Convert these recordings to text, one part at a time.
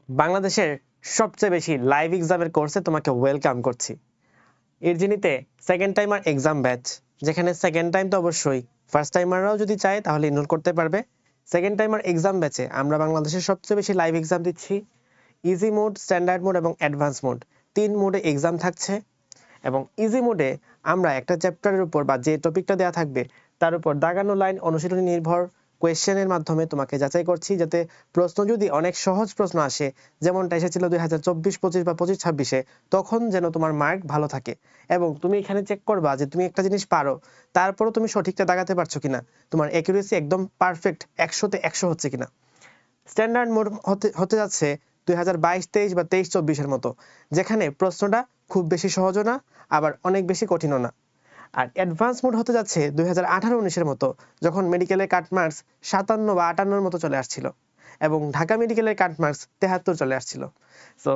বাংলাদেশের সবচেয়ে বেশি লাইভ এক্সামের কোর্সে তোমাকে ওয়েলকাম করছি। ইরজিনিতে সেকেন্ড টাইমার এক্সাম ব্যাচ, যেখানে সেকেন্ড টাইম তো অবশ্যই, ফার্স্ট টাইমাররাও যদি চায় তাহলে এনরোল করতে পারবে। সেকেন্ড টাইমার এক্সাম ব্যাচে আমরা বাংলাদেশের সবচেয়ে বেশি লাইভ এক্সাম দিচ্ছি। ইজি মোড, স্ট্যান্ডার্ড মোড এবং অ্যাডভান্স মোড, 3 মোডে এক্সাম থাকছে। এবং ইজি মোডে আমরা একটা চ্যাপ্টারের উপর বা যে টপিকটা দেওয়া থাকবে তার উপর দাগানো লাইন অনুশীলনী নির্ভর কোয়েশ্চেনের মাধ্যমে তোমাকে যাচাই করছি, যাতে প্রশ্ন যদি অনেক সহজ প্রশ্ন আসে, যেমনটা এসেছিল 2024-25 বা 25-26-এ, তখন যেন তোমার মার্ক ভালো থাকে। এবং তুমি এখানে চেক করবা যে তুমি একটা জিনিস পারো, তারপরও তুমি সঠিকটা দাগাতে পারছো কিনা, তোমার অ্যাকুরেসি একদম পারফেক্ট 100-তে 100 হচ্ছে কিনা। স্ট্যান্ডার্ড মোড হতে যাচ্ছে 2022-23 বা 23-24-এর মতো, যেখানে প্রশ্নটা খুব বেশি সহজও না, আবার অনেক বেশি কঠিনও না। আর অ্যাডভান্স মোড হতে যাচ্ছে 2018-19-এর মতো, যখন মেডিকেলের কাট মার্কস 57 বা 58-এর মতো চলে আসছিল এবং ঢাকা মেডিকেলের কাট মার্কস 73 চলে আসছিল। সো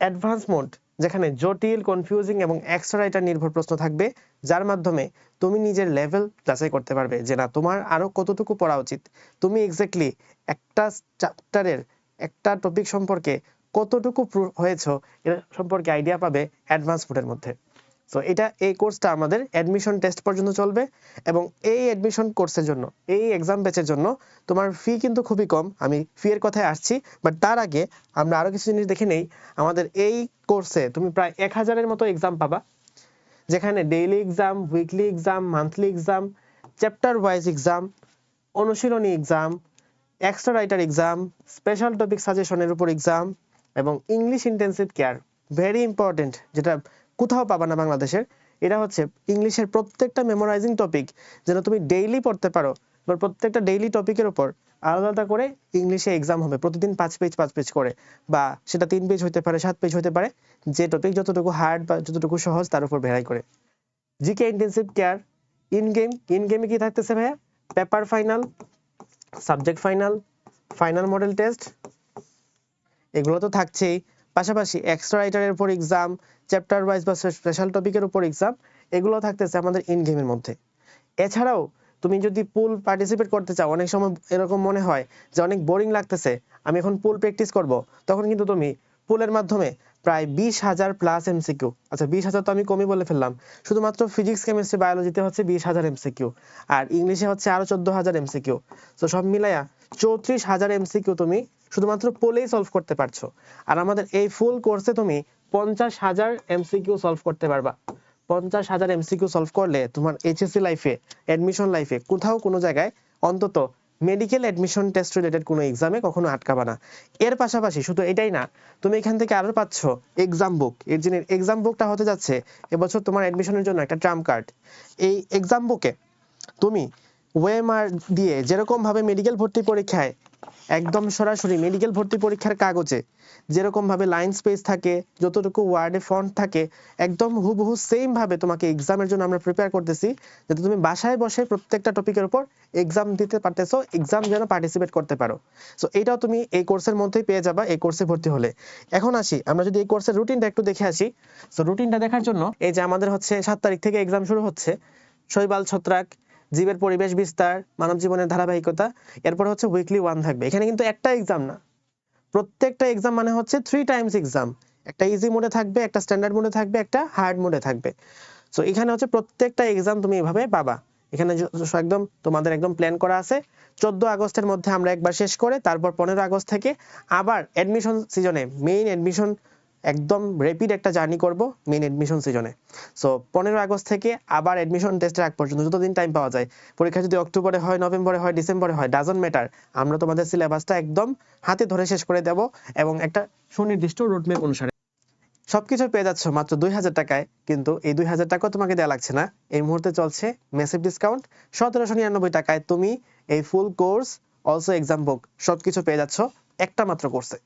অ্যাডভান্স মোড, যেখানে জটিল, কনফিউজিং এবং এক্সট্রা রাইটার নির্ভর প্রশ্ন থাকবে, যার মাধ্যমে তুমি নিজের লেভেল যাচাই করতে পারবে যে না, তোমার আরো কতটুকু পড়া উচিত, তুমি এক্স্যাক্টলি একটা চ্যাপ্টারের একটা টপিক সম্পর্কে কতটুকু হয়েছো এর সম্পর্কে আইডিয়া পাবে অ্যাডভান্স মোডের মধ্যে। সো এই কোর্সটা আমাদের অ্যাডমিশন টেস্ট পর্যন্ত চলবে, এবং এই অ্যাডমিশন কোর্সের জন্য, এই এক্সাম ব্যাচের জন্য তোমার ফি কিন্তু খুবই কম। আমি ফি এর কথায় আসছি, বাট তার আগে আমরা আরো কিছু জিনিস দেখে নেই। আমাদের এই কোর্সে তুমি প্রায় 1000-এর মতো এক্সাম পাবা, যেখানে daily exam, weekly exam, monthly exam, chapter wise exam, অনুশীলনী exam, extra writer exam, special topic সাজেশনের উপর এক্সাম, এবং English intensive care, very important, যেটা কোথাও পাবা না বাংলাদেশের। এটা হচ্ছে ইংলিশের প্রত্যেকটা মেমোরাইজিং টপিক যেন তুমি ডেইলি পড়তে পারো, বা প্রত্যেকটা ডেইলি টপিকের উপর আলাদা আলাদা করে ইংলিশে এক্সাম হবে, প্রতিদিন 5 পেজ করে, বা সেটা 3 পেজ হতে পারে, 7 পেজ হতে পারে, যে টপিক যতটুকু হার্ড বা যতটুকু সহজ তার উপর ভেরাই করে। জিকে ইন্টেন্সিভ কেয়ার, ইন গেমে কি থাকতেছে ভাইয়া? Paper final, subject final, final model test, এগুলো তো থাকছেই। পাশাপাশি এক্সট্রা রাইটারের উপর এক্সাম, চ্যাপ্টার ওয়াইজ বা স্পেশাল টপিকের উপর এক্সাম, এগুলো থাকতেছে আমাদের ইন গেমের মধ্যে। এছাড়াও তুমি যদি পুল পার্টিসিপেট করতে চাও, অনেক সময় এরকম মনে হয় যে অনেক বোরিং লাগতেছে, আমি এখন পুল প্র্যাকটিস করব, তখন কিন্তু তুমি পুলের মাধ্যমে প্রায় 20,000 প্লাস এমসিকিউ, আচ্ছা 20,000 তো আমি কমই বলে ফেললাম, শুধুমাত্র ফিজিক্স, কেমিস্ট্রি, বায়োলজিতে হচ্ছে 20,000 এমসিকিউ, আর ইংলিশে হচ্ছে আরো 14,000 এমসিকিউ। তো সব মিলাইয়া 34,000 এমসিকিউ তুমি শুধুমাত্র পোলেই সলভ করতে পারছো। আর আমাদের এই ফুল কোর্সে তুমি 50,000 এমসিকিউ সলভ করতে পারবা। 50,000 এমসিকিউ সলভ করলে তোমার এইচএসসি লাইফে, অ্যাডমিশন লাইফে কোথাও কোনো জায়গায় অন্তত মেডিকেল অ্যাডমিশন টেস্ট রিলেটেড কোনো এক্সামে কখনো আটকাবা না। এর পাশাপাশি শুধু এটাই না, তুমি এখান থেকে আরো পাচ্ছ এক্সাম বুক। এর জন্য এক্সাম বুকটা হতে যাচ্ছে এবছর তোমার অ্যাডমিশনের জন্য একটা ট্রাম্প কার্ড। এই এক্সাম বুকে তুমি ওএমআর দিয়ে যেরকম ভাবে মেডিকেল ভর্তি পরীক্ষায় একদম সরাসরি মেডিকেল ভর্তি পরীক্ষার কাগজে যেরকম ভাবে লাইন স্পেস থাকে, যতটুকু ওয়ার্ডে ফন্ট থাকে, একদম হুবহু সেম ভাবে তোমাকে এক্সামের জন্য আমরা প্রিপেয়ার করতেছি, যাতে তুমি বাসায় বসে প্রত্যেকটা টপিকের উপর এক্সাম দিতে পারতেছো, এক্সাম যেন পার্টিসিপেট করতে পারো। সো এটাও তুমি এই কোর্সের মধ্যেই পেয়ে যাবা এই কোর্সে ভর্তি হলে। এখন আসি, আমরা যদি এই কোর্সের রুটিনটা একটু দেখে আসি। সো রুটিনটা দেখার জন্য, এই যে আমাদের হচ্ছে 7 তারিখ থেকে এক্সাম শুরু হচ্ছে, শৈবাল ছত্রাক, জীবের পরিবেশ বিস্তার, মানব জীবনের ধারাবাহিকতা, এরপর হচ্ছে উইকলি 1 থাকবে। এখানে কিন্তু একটা এক্সাম না, প্রত্যেকটা এক্সাম মানে হচ্ছে 3 টাইমস এক্সাম। একটা ইজি মোডে থাকবে, একটা স্ট্যান্ডার্ড মোডে থাকবে, একটা হার্ড মোডে থাকবে। সো এখানে হচ্ছে প্রত্যেকটা এক্সাম তুমি এভাবে পাবা। এখানে একদম তোমাদের একদম প্ল্যান করা আছে। 14 আগস্টের মধ্যে আমরা একবার শেষ করে তারপর 15 আগস্ট থেকে আবার অ্যাডমিশন সিজনে, মেইন অ্যাডমিশন, একদম র্যাপিড একটা জার্নি করব মেইন অ্যাডমিশন সিজনে। সো 15 আগস্ট থেকে আবার অ্যাডমিশন টেস্টের আগ পর্যন্ত যতদিন টাইম পাওয়া যায়, পরীক্ষা যদি অক্টোবরে হয়, নভেম্বরে হয়, ডিসেম্বরে হয়, ডাজন্ট ম্যাটার, আমরা তোমাদের সিলেবাসটা একদম হাতে ধরে শেষ করে দেব, এবং একটা সুনির্দিষ্ট রোডম্যাপ অনুসারে সবকিছু পেয়ে যাচ্ছ মাত্র 2,000 টাকায়। কিন্তু এই 2,000 টাকা তোমাকে দেওয়া লাগছে না, এই মুহূর্তে চলছে মেসিভ ডিসকাউন্ট। 1799 টাকায় তুমি এই ফুল কোর্স, অলসো এক্সাম বুক, সবকিছু পেয়ে যাচ্ছ একটা মাত্র কোর্সে।